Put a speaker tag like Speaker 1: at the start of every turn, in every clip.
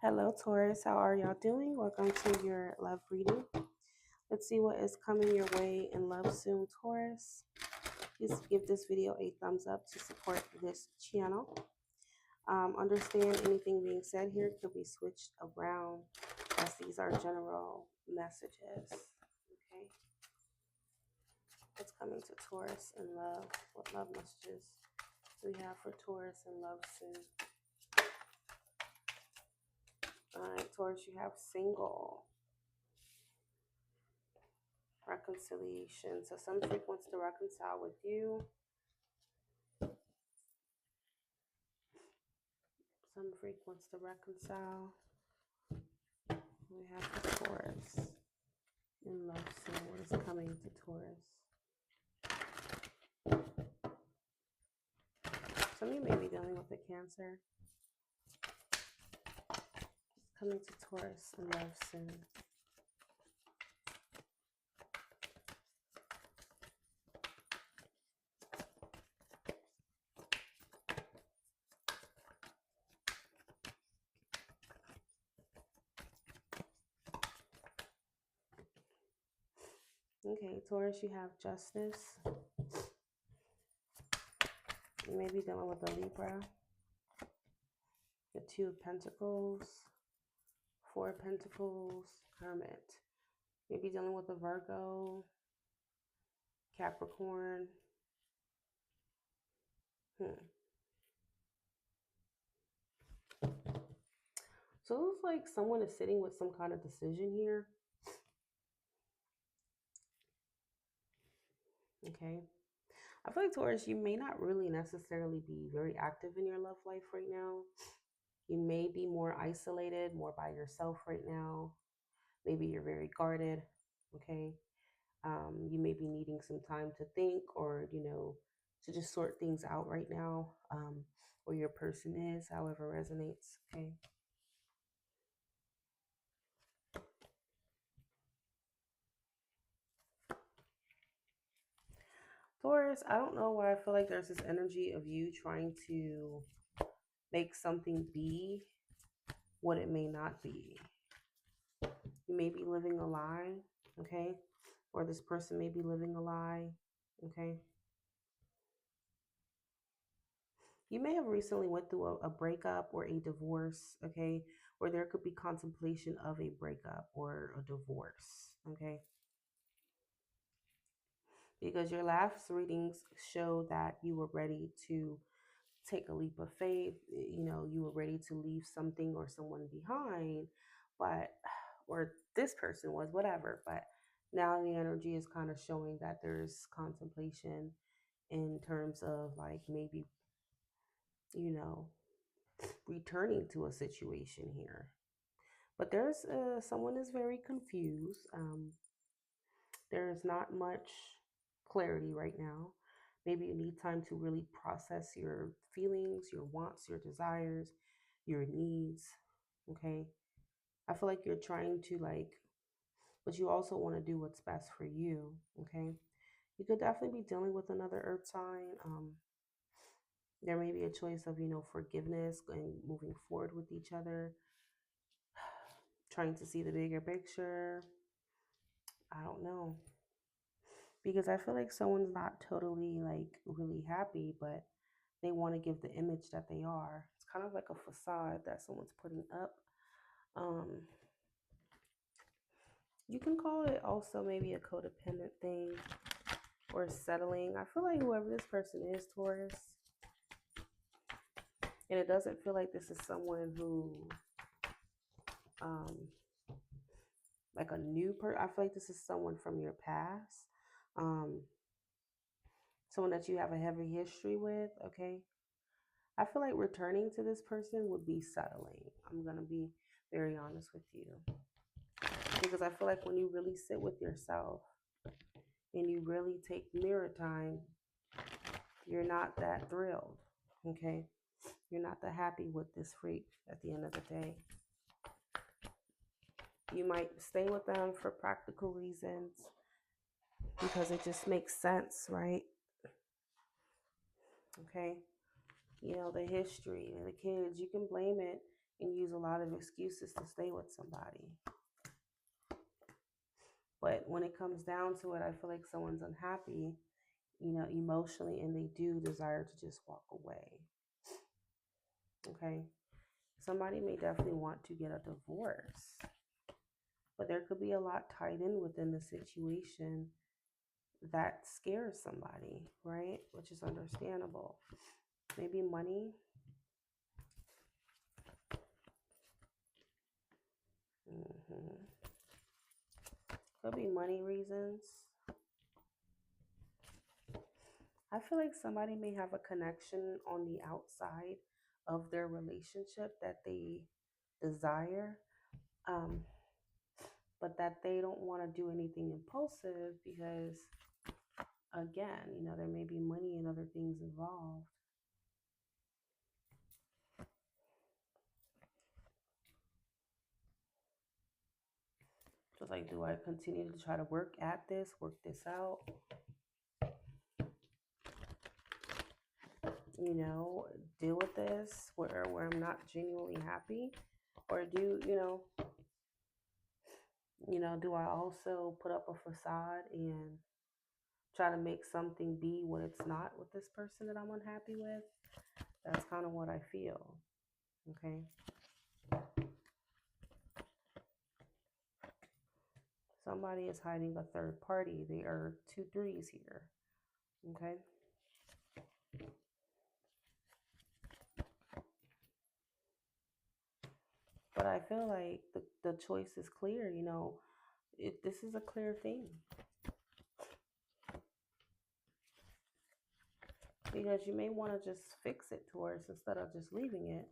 Speaker 1: Hello, Taurus. How are y'all doing? Welcome to your love reading. Let's see what is coming your way in love soon, Taurus. Please give this video a thumbs up to support this channel. Understand anything being said here could be switched around as these are general messages. Okay. What's coming to Taurus in love? What love messages do we have for Taurus in love soon? All right, Taurus, you have single. Reconciliation. So some freak wants to reconcile with you. Some freak wants to reconcile. We have the Taurus in love soon. What is coming to Taurus? Some of you may be dealing with a Cancer. It's coming to Taurus in love soon. Okay, Taurus, you have justice. You may be dealing with a Libra. The Two of Pentacles. Four of Pentacles. Hermit. Maybe dealing with a Virgo. Capricorn. So it looks like someone is sitting with some kind of decision here. Okay. I feel like, Taurus, you may not really necessarily be very active in your love life right now. You may be more isolated, more by yourself right now. Maybe you're very guarded. Okay. You may be needing some time to think or, to just sort things out right now. Where your person is, however resonates. Okay. Taurus, I don't know why I feel like there's this energy of you trying to make something be what it may not be. You may be living a lie, okay? Or this person may be living a lie, okay? You may have recently went through a breakup or a divorce, okay? Or there could be contemplation of a breakup or a divorce, okay? Because your last readings show that you were ready to take a leap of faith. You were ready to leave something or someone behind, or this person was, whatever. But now the energy is kind of showing that there's contemplation in terms of like maybe, returning to a situation here. But there's someone is very confused. There's not much clarity right now. Maybe you need time to really process your feelings, your wants, your desires, your needs. Okay. I feel like you're trying to but you also want to do what's best for you. Okay. You could definitely be dealing with another earth sign. There may be a choice of, forgiveness and moving forward with each other, trying to see the bigger picture. I don't know. Because I feel like someone's not totally really happy, but they want to give the image that they are. It's kind of like a facade that someone's putting up. You can call it also maybe a codependent thing or settling. I feel like whoever this person is, Taurus, and it doesn't feel like this is someone who, like a new person. I feel like this is someone from your past. Someone that you have a heavy history with, okay? I feel like returning to this person would be settling. I'm going to be very honest with you. Because I feel like when you really sit with yourself and you really take mirror time, you're not that thrilled, okay? You're not that happy with this freak at the end of the day. You might stay with them for practical reasons because it just makes sense, right? Okay. The history, the kids, you can blame it. and use a lot of excuses to stay with somebody. But when it comes down to it, I feel like someone's unhappy, emotionally, and they do desire to just walk away. Okay. Somebody may definitely want to get a divorce, but there could be a lot tied in within the situation that scares somebody, right? Which is understandable. Maybe money. Could be money reasons. I feel like somebody may have a connection on the outside of their relationship that they desire, um, but that they don't want to do anything impulsive because, again, there may be money and other things involved. Just like, do I continue to try to work this out? Deal with this where I'm not genuinely happy? Or do I also put up a facade and try to make something be what it's not with this person that I'm unhappy with? That's kind of what I feel. Okay. Somebody is hiding a third party. There are 2 threes here. Okay. But I feel like the choice is clear. This is a clear thing. Because you may want to just fix it, Taurus, instead of just leaving it.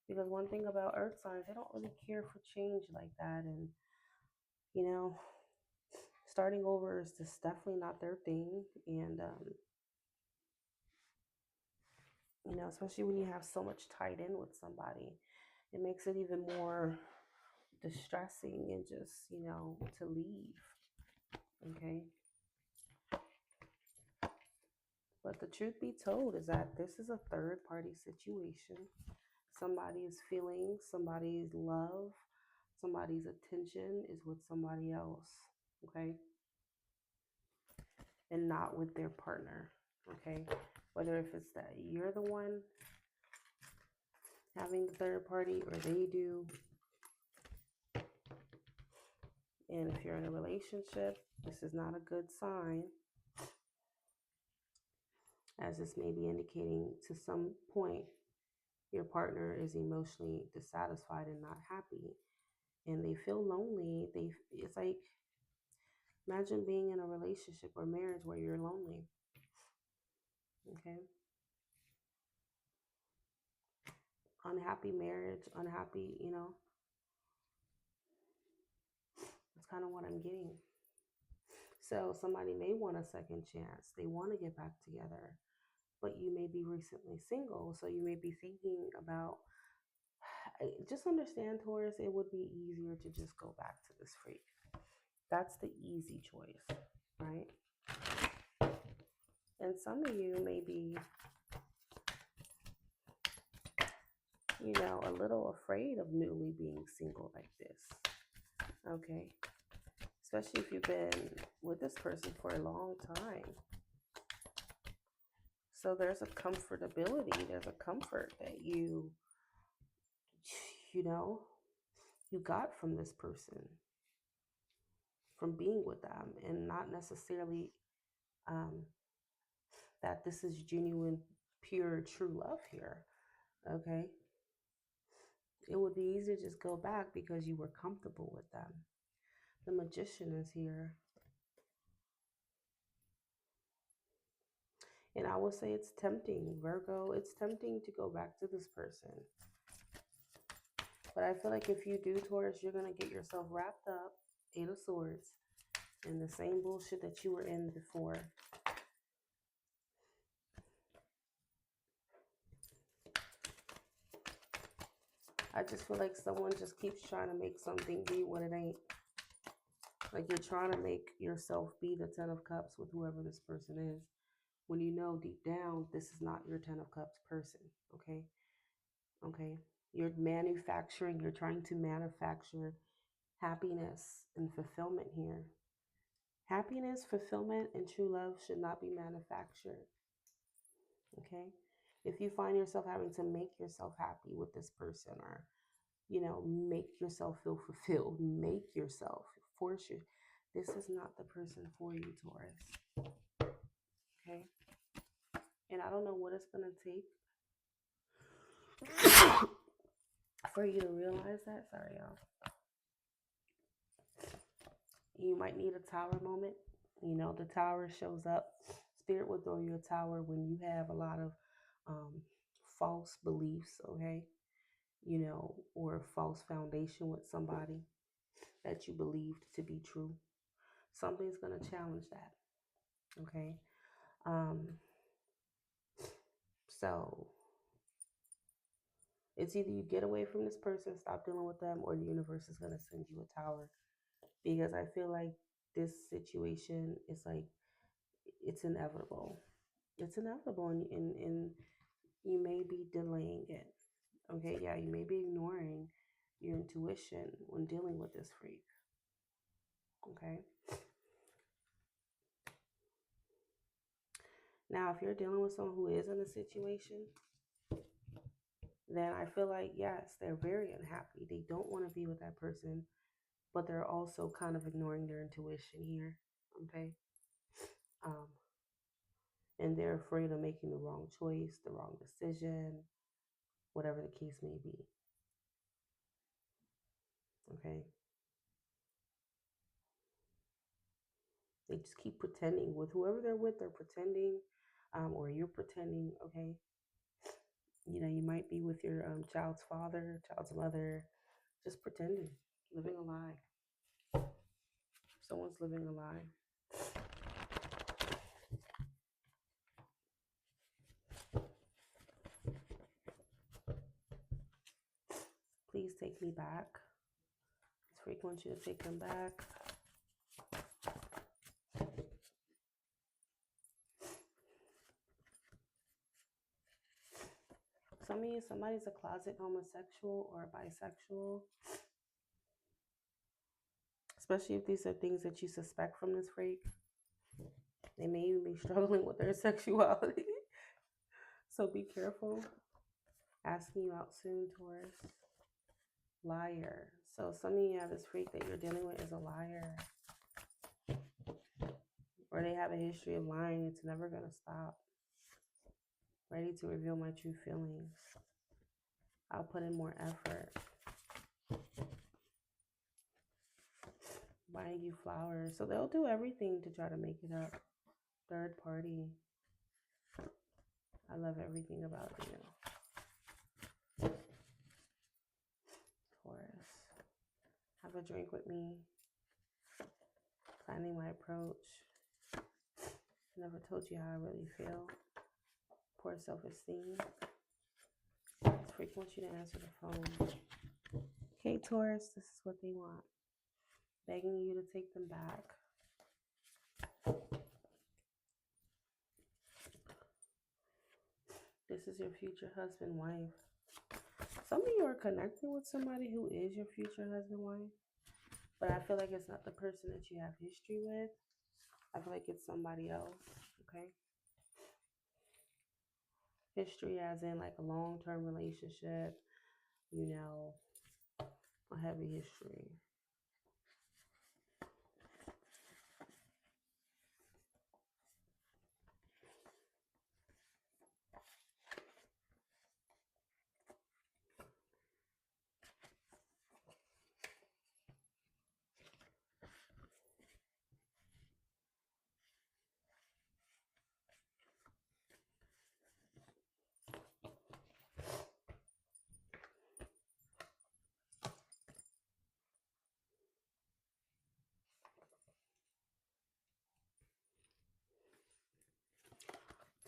Speaker 1: Because one thing about earth signs, they don't really care for change like that. And, starting over is just definitely not their thing. And, especially when you have so much tied in with somebody, it makes it even more distressing and just, to leave. Okay. But the truth be told is that this is a third party situation. Somebody's feelings, somebody's love, somebody's attention is with somebody else. Okay. And not with their partner. Okay. Whether if it's that you're the one having the third party or they do. And if you're in a relationship, this is not a good sign, as this may be indicating to some point your partner is emotionally dissatisfied and not happy, and they feel lonely. It's like, imagine being in a relationship or marriage where you're lonely. Okay. Unhappy marriage, unhappy, that's kind of what I'm getting. So somebody may want a second chance. They want to get back together, but you may be recently single. So you may be thinking about, just understand, Taurus, it would be easier to just go back to this freak. That's the easy choice, right? And some of you may be, a little afraid of newly being single like this. Okay. Especially if you've been with this person for a long time. So there's a comfortability, there's a comfort that you got from this person, from being with them, and not necessarily that this is genuine, pure, true love here. Okay. It would be easier to just go back because you were comfortable with them. The Magician is here. And I will say it's tempting, Virgo. It's tempting to go back to this person. But I feel like if you do, Taurus, you're going to get yourself wrapped up, 8 of Swords, in the same bullshit that you were in before. I just feel like someone just keeps trying to make something be what it ain't. Like you're trying to make yourself be the 10 of Cups with whoever this person is, when you know deep down this is not your 10 of Cups person. Okay. you're trying to manufacture happiness and fulfillment here. Happiness, fulfillment, and true love should not be manufactured. Okay? If you find yourself having to make yourself happy with this person, or make yourself feel fulfilled, make yourself force you, this is not the person for you, Taurus. Okay? And I don't know what it's going to take for you to realize that. Sorry, y'all. You might need a tower moment. The tower shows up. Spirit will throw you a tower when you have a lot of um, false beliefs, okay? Or a false foundation with somebody that you believed to be true. Something's going to challenge that, okay? Um, so it's either you get away from this person, stop dealing with them, or the universe is going to send you a tower. Because I feel like this situation is like, it's inevitable. It's inevitable, and you may be delaying it. Okay, yeah, you may be ignoring your intuition when dealing with this freak. Okay. Now, if you're dealing with someone who is in a situation, then I feel like, yes, they're very unhappy. They don't want to be with that person, but they're also kind of ignoring their intuition here. Okay. Um, and they're afraid of making the wrong choice, the wrong decision, whatever the case may be. Okay. They just keep pretending with whoever they're with. They're pretending, or you're pretending. Okay. You might be with your child's father, child's mother, just pretending, living a lie. Someone's living a lie. Please take me back. This freak wants you to take them back. Some of you, somebody's a closet homosexual or bisexual. Especially if these are things that you suspect from this freak. They may even be struggling with their sexuality. So be careful. Asking you out soon, Taurus. Liar. So some of you have this freak that you're dealing with is a liar. Or they have a history of lying. It's never going to stop. Ready to reveal my true feelings. I'll put in more effort. Buying you flowers. So they'll do everything to try to make it up. Third party. I love everything about you. Taurus. Have a drink with me. Planning my approach. Never told you how I really feel. Poor self-esteem. This freak wants you to answer the phone. Okay, Taurus, this is what they want. Begging you to take them back. This is your future husband, wife. Some of you are connecting with somebody who is your future husband, wife. But I feel like it's not the person that you have history with. I feel like it's somebody else, okay? History as in like a long-term relationship, a heavy history.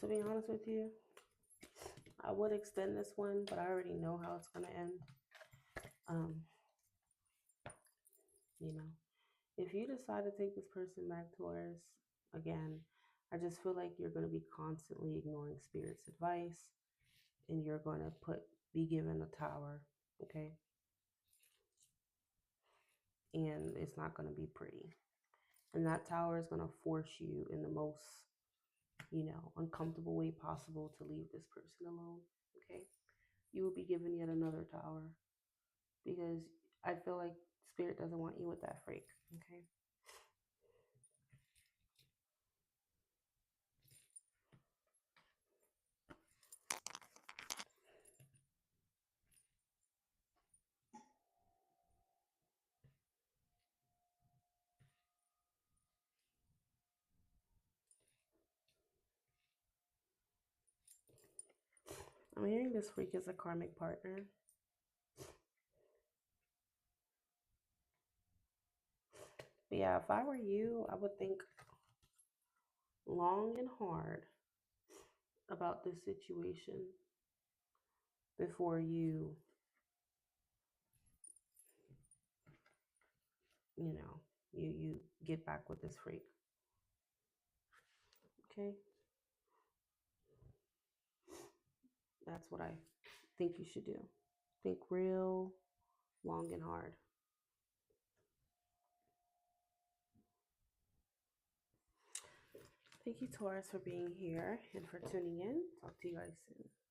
Speaker 1: To be honest with you, I would extend this one, but I already know how it's going to end. Um, if you decide to take this person back, Taurus, again, I just feel like you're going to be constantly ignoring Spirit's advice, and you're going to be given a tower. Okay. And it's not going to be pretty. And that tower is going to force you in the most, uncomfortable way possible to leave this person alone. Okay. You will be given yet another tower because I feel like spirit doesn't want you with that freak. Okay. I'm hearing this freak is a karmic partner. But yeah, if I were you, I would think long and hard about this situation before you know, you get back with this freak. Okay? That's what I think you should do. Think real long and hard. Thank you, Taurus, for being here and for tuning in. Talk to you guys soon.